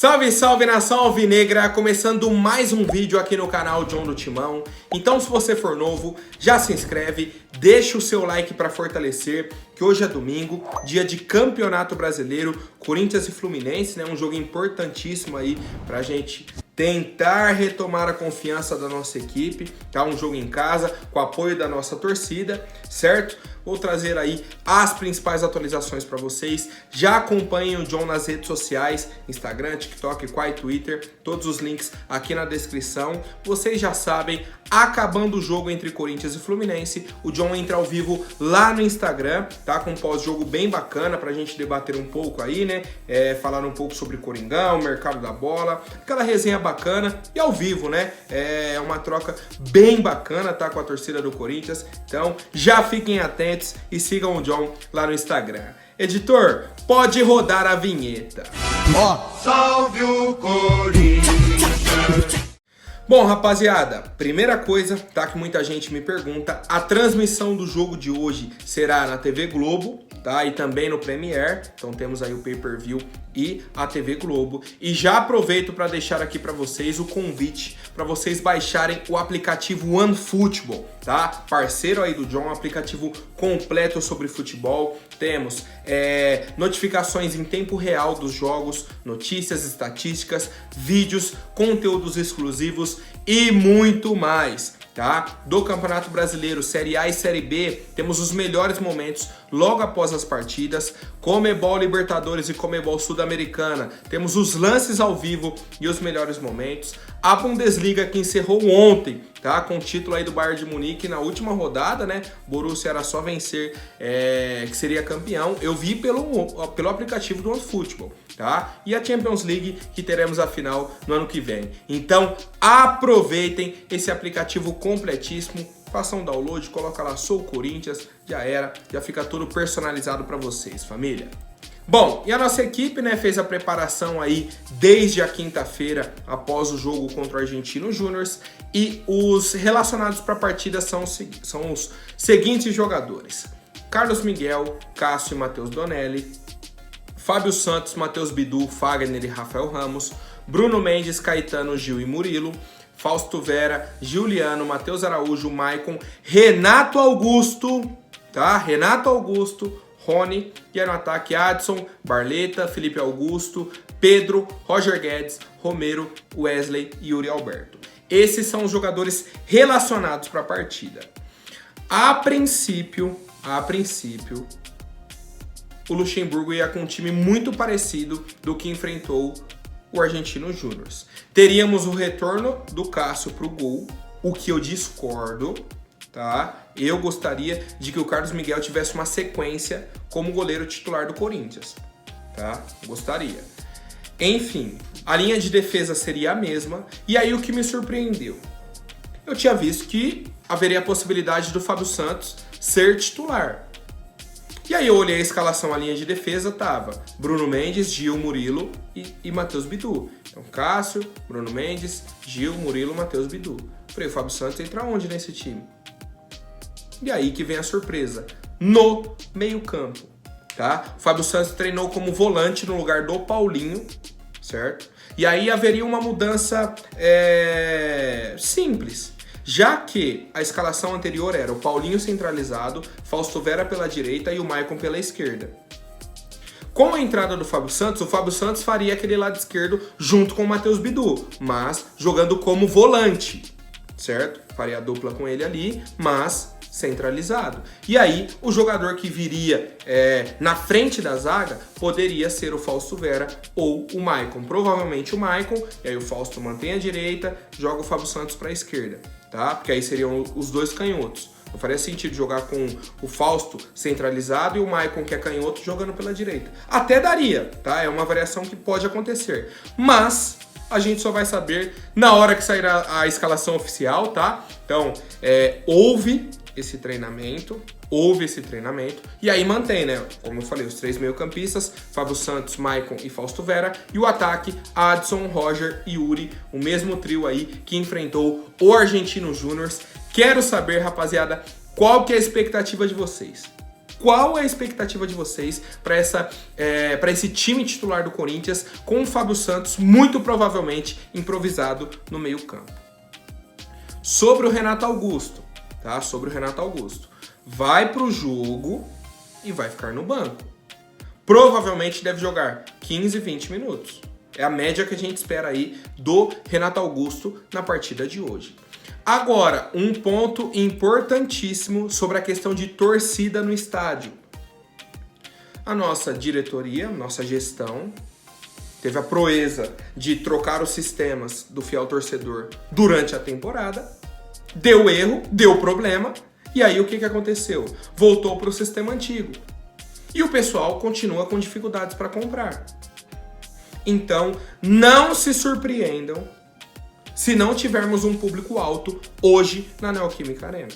Salve, salve nação alvinegra, começando mais um vídeo aqui no canal John do Timão. Então se você for novo, já se inscreve, deixa o seu like para fortalecer, que hoje é domingo, dia de Campeonato Brasileiro, Corinthians e Fluminense, né? Um jogo importantíssimo aí pra gente tentar retomar a confiança da nossa equipe, tá? Um jogo em casa, com apoio da nossa torcida, certo? Vou trazer aí as principais atualizações para vocês. Já acompanhem o John nas redes sociais, Instagram, TikTok, Quai, Twitter, todos os links aqui na descrição. Vocês já sabem, acabando o jogo entre Corinthians e Fluminense, o John entra ao vivo lá no Instagram, tá? Com um pós-jogo bem bacana pra gente debater um pouco aí, né? Falar um pouco sobre Coringão, mercado da bola, aquela resenha bacana e ao vivo, né? É uma troca bem bacana, tá? Com a torcida do Corinthians. Então, já fiquem atentos e sigam o John lá no Instagram. Editor, pode rodar a vinheta. Salve o Corinthians! Bom, rapaziada, primeira coisa, tá, que muita gente me pergunta, a transmissão do jogo de hoje será na TV Globo, tá, e também no Premiere, então temos aí o pay-per-view e a TV Globo, e já aproveito para deixar aqui para vocês o convite para vocês baixarem o aplicativo OneFootball, tá, parceiro aí do John, um aplicativo completo sobre futebol, temos notificações em tempo real dos jogos, notícias, estatísticas, vídeos, conteúdos exclusivos e muito mais, tá? Do Campeonato Brasileiro, Série A e Série B, temos os melhores momentos logo após as partidas, Comebol Libertadores e Comebol Sul-Americana, temos os lances ao vivo e os melhores momentos, a Bundesliga que encerrou ontem, tá? Com o título aí do Bayern de Munique na última rodada, né? Borussia era só vencer, que seria campeão. Eu vi pelo aplicativo do OneFootball, tá? E a Champions League, que teremos a final no ano que vem. Então, aproveitem esse aplicativo completíssimo, façam um download, coloca lá, sou Corinthians, já fica tudo personalizado para vocês, família. Bom, e a nossa equipe, né, fez a preparação aí desde a quinta-feira após o jogo contra o Argentino Júnior, e os relacionados para a partida são os seguintes jogadores: Carlos Miguel, Cássio e Matheus Donelli, Fábio Santos, Matheus Bidu, Fagner e Rafael Ramos, Bruno Mendes, Caetano, Gil e Murilo, Fausto Vera, Giuliano, Matheus Araújo, Maicon, Renato Augusto, tá? Renato Augusto, Rony, e aí no ataque Adson, Barleta, Felipe Augusto, Pedro, Roger Guedes, Romero, Wesley e Yuri Alberto. Esses são os jogadores relacionados para a partida. A princípio, o Luxemburgo ia com um time muito parecido do que enfrentou o Argentino Júnior. Teríamos o retorno do Cássio para o gol, o que eu discordo, tá? Eu gostaria de que o Carlos Miguel tivesse uma sequência como goleiro titular do Corinthians, tá? Gostaria. Enfim, a linha de defesa seria a mesma, e aí o que me surpreendeu? Eu tinha visto que haveria a possibilidade do Fábio Santos ser titular. E aí eu olhei a escalação, a linha de defesa tava Bruno Mendes, Gil, Murilo e Matheus Bidu. Então Cássio, Bruno Mendes, Gil, Murilo, Matheus Bidu. Falei, o Fábio Santos entra onde nesse time? E aí que vem a surpresa, no meio-campo, tá? O Fábio Santos treinou como volante no lugar do Paulinho, certo? E aí haveria uma mudança simples, já que a escalação anterior era o Paulinho centralizado, Fausto Vera pela direita e o Maicon pela esquerda. Com a entrada do Fábio Santos, o Fábio Santos faria aquele lado esquerdo junto com o Matheus Bidu, mas jogando como volante, certo? Faria a dupla com ele ali, mas centralizado. E aí, o jogador que viria na frente da zaga poderia ser o Fausto Vera ou o Maicon. Provavelmente o Maicon, e aí o Fausto mantém a direita, joga o Fábio Santos para a esquerda, tá? Porque aí seriam os dois canhotos. Não faria sentido jogar com o Fausto centralizado e o Maicon, que é canhoto, jogando pela direita. Até daria, tá? É uma variação que pode acontecer. Mas a gente só vai saber na hora que sair a escalação oficial, tá? Então, houve esse treinamento, e aí mantém, né? Como eu falei, os três meio-campistas, Fábio Santos, Maicon e Fausto Vera, e o ataque, Adson, Roger e Yuri, o mesmo trio aí que enfrentou o Argentino Júnior. Quero saber, rapaziada, qual que é a expectativa de vocês? Qual é a expectativa de vocês para esse time titular do Corinthians com o Fábio Santos muito provavelmente improvisado no meio-campo? Sobre o Renato Augusto, tá? Sobre o Renato Augusto. Vai pro jogo e vai ficar no banco. Provavelmente deve jogar 15, 20 minutos. É a média que a gente espera aí do Renato Augusto na partida de hoje. Agora, um ponto importantíssimo sobre a questão de torcida no estádio. A nossa diretoria, nossa gestão, teve a proeza de trocar os sistemas do fiel torcedor durante a temporada, deu erro, deu problema, e aí o que aconteceu? Voltou para o sistema antigo. E o pessoal continua com dificuldades para comprar. Então, não se surpreendam se não tivermos um público alto hoje na Neoquímica Arena.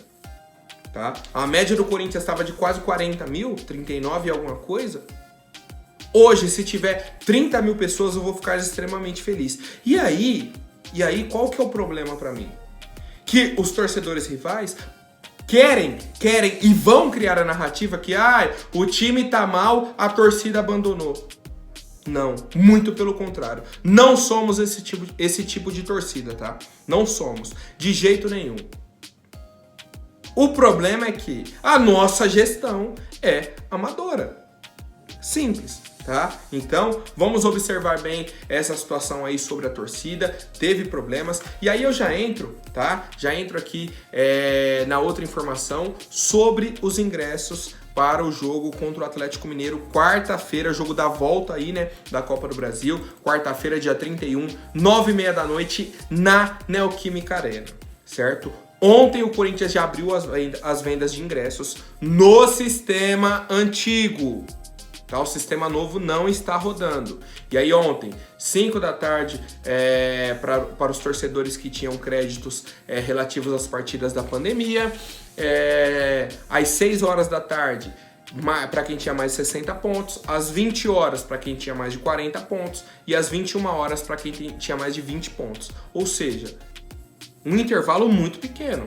Tá? A média do Corinthians estava de quase 40 mil, 39 e alguma coisa. Hoje, se tiver 30 mil pessoas, eu vou ficar extremamente feliz. E aí qual que é o problema para mim? Que os torcedores rivais querem e vão criar a narrativa que o time tá mal, a torcida abandonou. Não, muito pelo contrário. Não somos esse tipo de torcida, tá? Não somos, de jeito nenhum. O problema é que a nossa gestão é amadora. Simples, tá? Então, vamos observar bem essa situação aí sobre a torcida. Teve problemas. E aí eu já entro, tá? Já entro aqui na outra informação sobre os ingressos para o jogo contra o Atlético Mineiro, quarta-feira, jogo da volta aí, né, da Copa do Brasil, quarta-feira, dia 31, 9h30 da noite, na Neoquímica Arena, certo? Ontem o Corinthians já abriu as vendas de ingressos no sistema antigo, tá? O sistema novo não está rodando. E aí ontem, 5 da tarde, para os torcedores que tinham créditos relativos às partidas da pandemia, às 6 horas da tarde, para quem tinha mais de 60 pontos, às 20 horas para quem tinha mais de 40 pontos e às 21 horas para quem tinha mais de 20 pontos. Ou seja, um intervalo muito pequeno.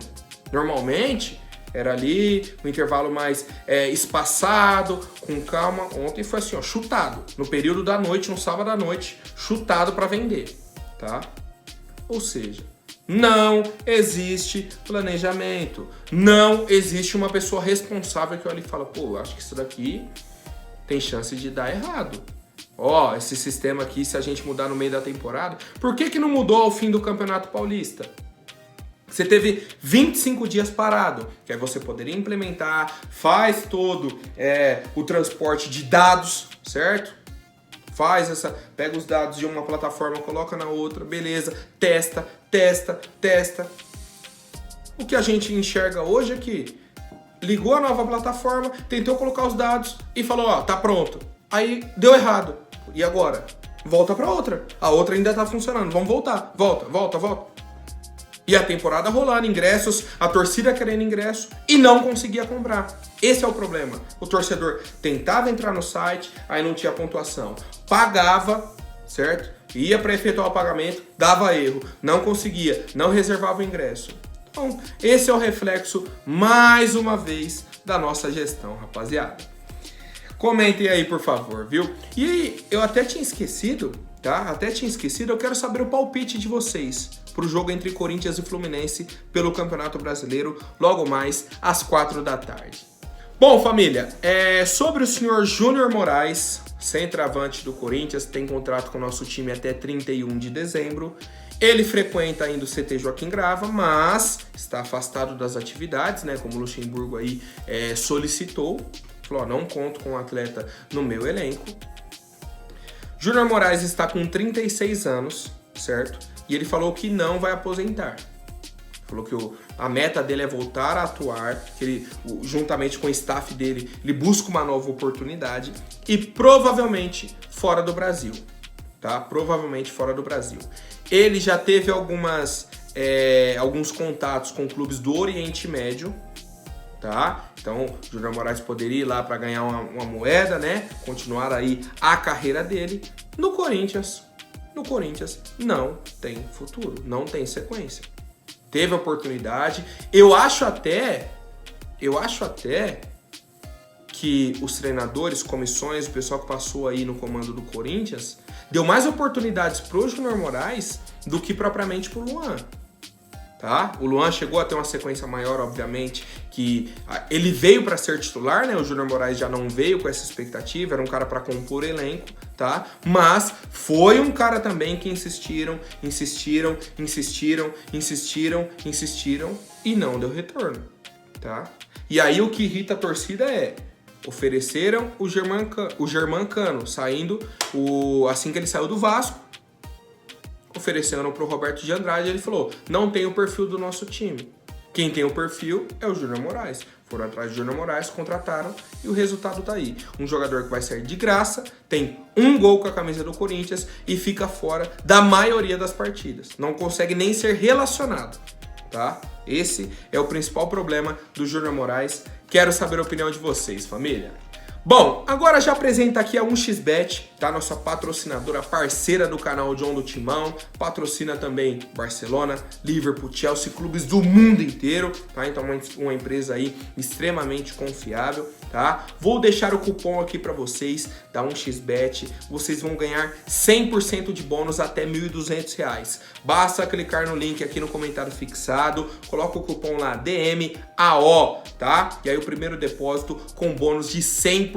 Normalmente era ali um intervalo mais espaçado, com calma. Ontem foi assim, ó, chutado. No período da noite, no sábado à noite, chutado para vender, tá? Ou seja, não existe planejamento. Não existe uma pessoa responsável que olha e fala, pô, acho que isso daqui tem chance de dar errado. Ó, esse sistema aqui, se a gente mudar no meio da temporada, por que não mudou ao fim do Campeonato Paulista? Você teve 25 dias parado, que aí você poderia implementar, faz todo o transporte de dados, certo? Pega os dados de uma plataforma, coloca na outra, beleza, testa. O que a gente enxerga hoje é que ligou a nova plataforma, tentou colocar os dados e falou, ó, tá pronto. Aí deu errado. E agora? Volta pra outra. A outra ainda tá funcionando. Vamos voltar. Volta. E a temporada rolando, ingressos, a torcida querendo ingresso e não conseguia comprar. Esse é o problema. O torcedor tentava entrar no site, aí não tinha pontuação. Pagava, certo? Ia para efetuar o pagamento, dava erro. Não conseguia, não reservava o ingresso. Então, esse é o reflexo, mais uma vez, da nossa gestão, rapaziada. Comentem aí, por favor, viu? E eu até tinha esquecido, tá? Eu quero saber o palpite de vocês para o jogo entre Corinthians e Fluminense pelo Campeonato Brasileiro, logo mais às 4 da tarde. Bom, família, sobre o senhor Júnior Moraes, centroavante do Corinthians, tem contrato com o nosso time até 31 de dezembro. Ele frequenta ainda o CT Joaquim Grava, mas está afastado das atividades, né? Como o Luxemburgo aí solicitou. Falou, não conto com o atleta no meu elenco. Júnior Moraes está com 36 anos, certo? E ele falou que não vai aposentar. Falou que a meta dele é voltar a atuar, que ele, juntamente com o staff dele, ele busca uma nova oportunidade e provavelmente fora do Brasil, tá? Provavelmente fora do Brasil. Ele já teve alguns contatos com clubes do Oriente Médio, tá? Então, o Júnior Moraes poderia ir lá para ganhar uma moeda, né? Continuar aí a carreira dele. No Corinthians não tem futuro, não tem sequência. Teve oportunidade. Eu acho até que os treinadores, comissões, o pessoal que passou aí no comando do Corinthians, deu mais oportunidades pro Júnior Moraes do que propriamente pro Luan. Tá? O Luan chegou a ter uma sequência maior, obviamente, que ele veio para ser titular, né? O Júnior Moraes já não veio com essa expectativa, era um cara para compor elenco, tá? Mas foi um cara também que insistiram e não deu retorno, tá? E aí o que irrita a torcida é: ofereceram o Germancano saindo, assim que ele saiu do Vasco, ofereceram pro Roberto de Andrade, ele falou, não tem o perfil do nosso time. Quem tem o perfil é o Júnior Moraes. Foram atrás do Júnior Moraes, contrataram e o resultado tá aí. Um jogador que vai sair de graça, tem um gol com a camisa do Corinthians e fica fora da maioria das partidas. Não consegue nem ser relacionado, tá? Esse é o principal problema do Júnior Moraes. Quero saber a opinião de vocês, família. Bom, agora já apresenta aqui a 1xBet, tá? Nossa patrocinadora, parceira do canal John do Timão, patrocina também Barcelona, Liverpool, Chelsea, clubes do mundo inteiro, tá? Então uma empresa aí extremamente confiável, tá? Vou deixar o cupom aqui para vocês da 1xBet, vocês vão ganhar 100% de bônus até R$ 1.200. Basta clicar no link aqui no comentário fixado, coloca o cupom lá DMAO, tá? E aí o primeiro depósito com bônus de 100%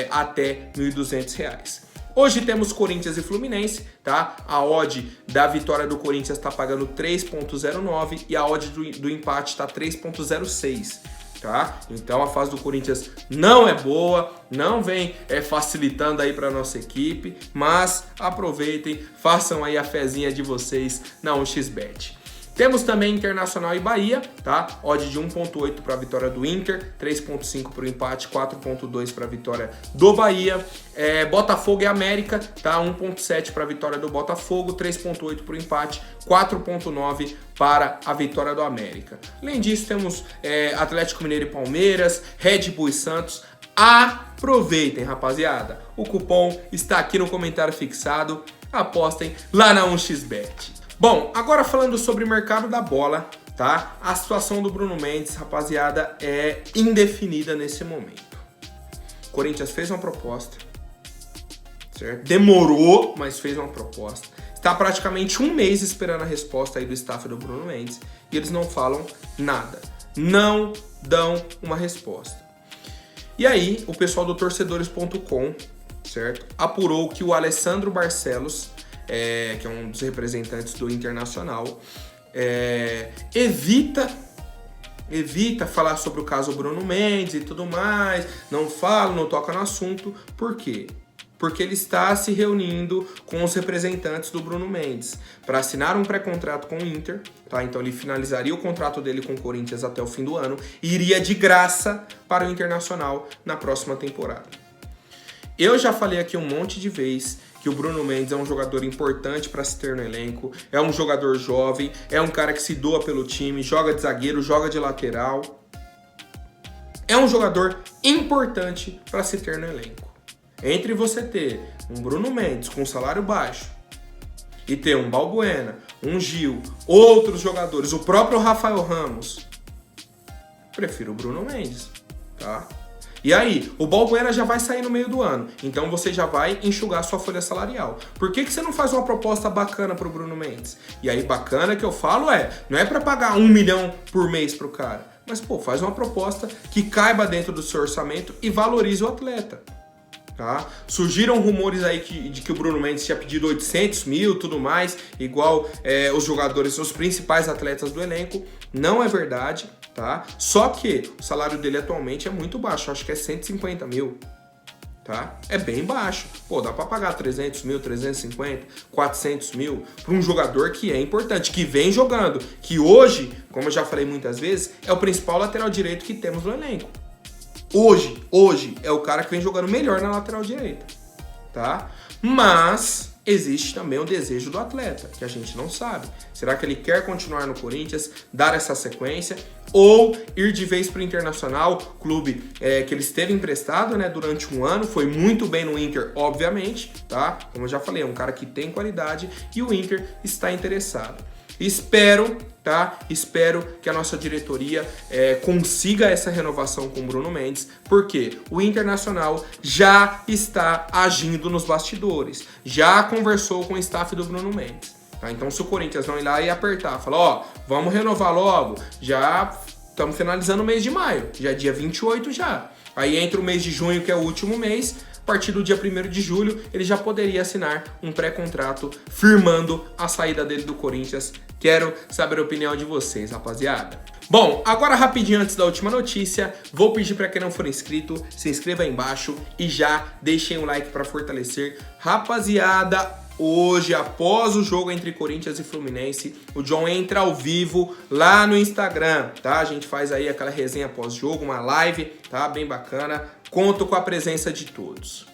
até R$ 1.200. Hoje temos Corinthians e Fluminense, tá? A odd da vitória do Corinthians está pagando 3,09 e a odd do empate está 3,06. Tá? Então a fase do Corinthians não é boa, não vem facilitando aí para nossa equipe, mas aproveitem, façam aí a fezinha de vocês na 1xBet. Temos também Internacional e Bahia, tá? Odd de 1,8 para a vitória do Inter, 3,5 para o empate, 4,2 para a vitória do Bahia. Botafogo e América, tá? 1,7 para a vitória do Botafogo, 3,8 para o empate, 4,9 para a vitória do América. Além disso, temos Atlético Mineiro e Palmeiras, Red Bull e Santos. Aproveitem, rapaziada. O cupom está aqui no comentário fixado. Apostem lá na 1xBet. Bom, agora falando sobre o mercado da bola, tá? A situação do Bruno Mendes, rapaziada, é indefinida nesse momento. O Corinthians fez uma proposta, certo? Demorou, mas fez uma proposta. Está praticamente um mês esperando a resposta aí do staff do Bruno Mendes e eles não falam nada. Não dão uma resposta. E aí, o pessoal do torcedores.com, certo? Apurou que o Alessandro Barcelos, que é um dos representantes do Internacional, evita falar sobre o caso Bruno Mendes e tudo mais, não fala, não toca no assunto. Por quê? Porque ele está se reunindo com os representantes do Bruno Mendes para assinar um pré-contrato com o Inter, tá? Então ele finalizaria o contrato dele com o Corinthians até o fim do ano e iria de graça para o Internacional na próxima temporada. Eu já falei aqui um monte de vezes que o Bruno Mendes é um jogador importante para se ter no elenco, é um jogador jovem, é um cara que se doa pelo time, joga de zagueiro, joga de lateral. É um jogador importante para se ter no elenco. Entre você ter um Bruno Mendes com salário baixo e ter um Balbuena, um Gil, outros jogadores, o próprio Rafael Ramos, prefiro o Bruno Mendes, tá? E aí, o Balbuena já vai sair no meio do ano, então você já vai enxugar sua folha salarial. Por que você não faz uma proposta bacana pro Bruno Mendes? E aí, bacana que eu falo não é para pagar 1 milhão por mês pro cara, mas pô, faz uma proposta que caiba dentro do seu orçamento e valorize o atleta. Tá? Surgiram rumores aí de que o Bruno Mendes tinha pedido 800 mil, tudo mais, igual os jogadores, os principais atletas do elenco. Não é verdade, tá? Só que o salário dele atualmente é muito baixo, acho que é 150 mil, tá? É bem baixo. Pô, dá pra pagar 300 mil, 350, 400 mil pra um jogador que é importante, que vem jogando, que hoje, como eu já falei muitas vezes, é o principal lateral direito que temos no elenco. Hoje é o cara que vem jogando melhor na lateral direita, tá? Mas existe também o desejo do atleta, que a gente não sabe. Será que ele quer continuar no Corinthians, dar essa sequência, ou ir de vez para o Internacional, clube que ele esteve emprestado, né, durante um ano, foi muito bem no Inter, obviamente, tá? Como eu já falei, é um cara que tem qualidade e o Inter está interessado. Espero, tá? Espero que a nossa diretoria consiga essa renovação com o Bruno Mendes, porque o Internacional já está agindo nos bastidores, já conversou com o staff do Bruno Mendes. Tá? Então, se o Corinthians não ir lá e apertar, falar, ó, vamos renovar logo, já estamos finalizando o mês de maio, já é dia 28 já. Aí entra o mês de junho, que é o último mês, a partir do dia 1º de julho, ele já poderia assinar um pré-contrato firmando a saída dele do Corinthians. Quero saber a opinião de vocês, rapaziada. Bom, agora rapidinho antes da última notícia, vou pedir para quem não for inscrito, se inscreva aí embaixo e já deixem um like para fortalecer. Rapaziada, hoje, após o jogo entre Corinthians e Fluminense, o John entra ao vivo lá no Instagram, tá? A gente faz aí aquela resenha pós-jogo, uma live, tá? Bem bacana. Conto com a presença de todos.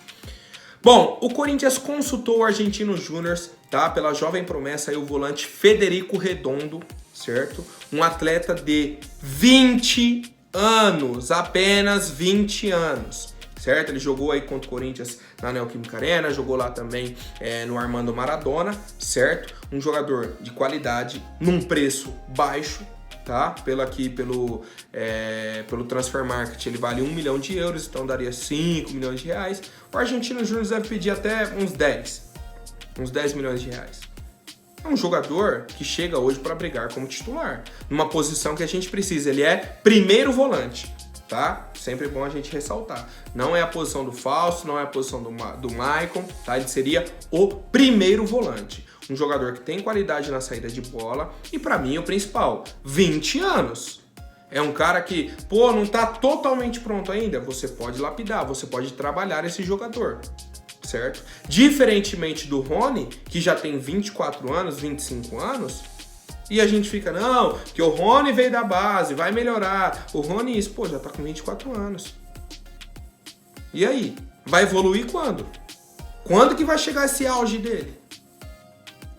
Bom, o Corinthians consultou o Argentino Júnior, tá? Pela jovem promessa aí, o volante Federico Redondo, certo? Um atleta de 20 anos, apenas 20 anos. Certo? Ele jogou aí contra o Corinthians na Neoquímica Arena, jogou lá também no Armando Maradona, certo? Um jogador de qualidade, num preço baixo, tá? Pelo Transfer Market ele vale 1 milhão de euros, então daria 5 milhões de reais. O Argentino Júnior deve pedir até uns 10 milhões de reais. É um jogador que chega hoje para brigar como titular, numa posição que a gente precisa. Ele é primeiro volante. Tá? Sempre bom a gente ressaltar. Não é a posição do Fausto, não é a posição do Maicon, tá? Ele seria o primeiro volante. Um jogador que tem qualidade na saída de bola e, pra mim, o principal, 20 anos. É um cara que, pô, não tá totalmente pronto ainda. Você pode lapidar, você pode trabalhar esse jogador, certo? Diferentemente do Rony, que já tem 24 anos, 25 anos, e a gente fica, não, que o Rony veio da base, vai melhorar. O Rony, isso, pô, já tá com 24 anos. E aí? Vai evoluir quando? Quando que vai chegar esse auge dele?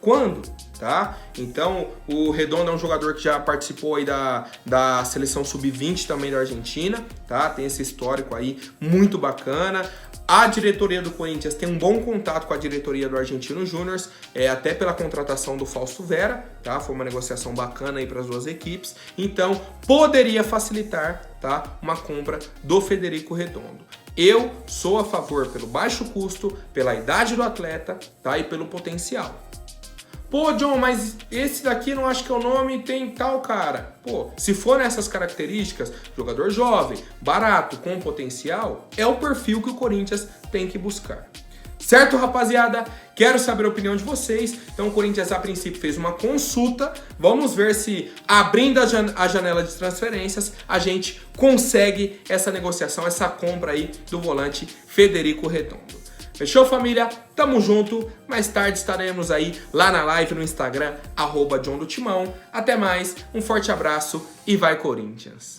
Quando? Tá? Então, o Redondo é um jogador que já participou aí da seleção sub-20 também da Argentina, tá? Tem esse histórico aí muito bacana. A diretoria do Corinthians tem um bom contato com a diretoria do Argentino Júnior, até pela contratação do Fausto Vera, tá? Foi uma negociação bacana aí para as duas equipes. Então, poderia facilitar, tá? Uma compra do Federico Redondo. Eu sou a favor pelo baixo custo, pela idade do atleta, tá? E pelo potencial. Pô, John, mas esse daqui não acho que é o nome, tem tal cara. Pô, se for nessas características, jogador jovem, barato, com potencial, é o perfil que o Corinthians tem que buscar. Certo, rapaziada? Quero saber a opinião de vocês. Então o Corinthians, a princípio, fez uma consulta. Vamos ver se, abrindo a janela de transferências, a gente consegue essa negociação, essa compra aí do volante Federico Redondo. Fechou, família? Tamo junto. Mais tarde estaremos aí lá na live no Instagram, @JohnDoTimão. Até mais, um forte abraço e vai Corinthians!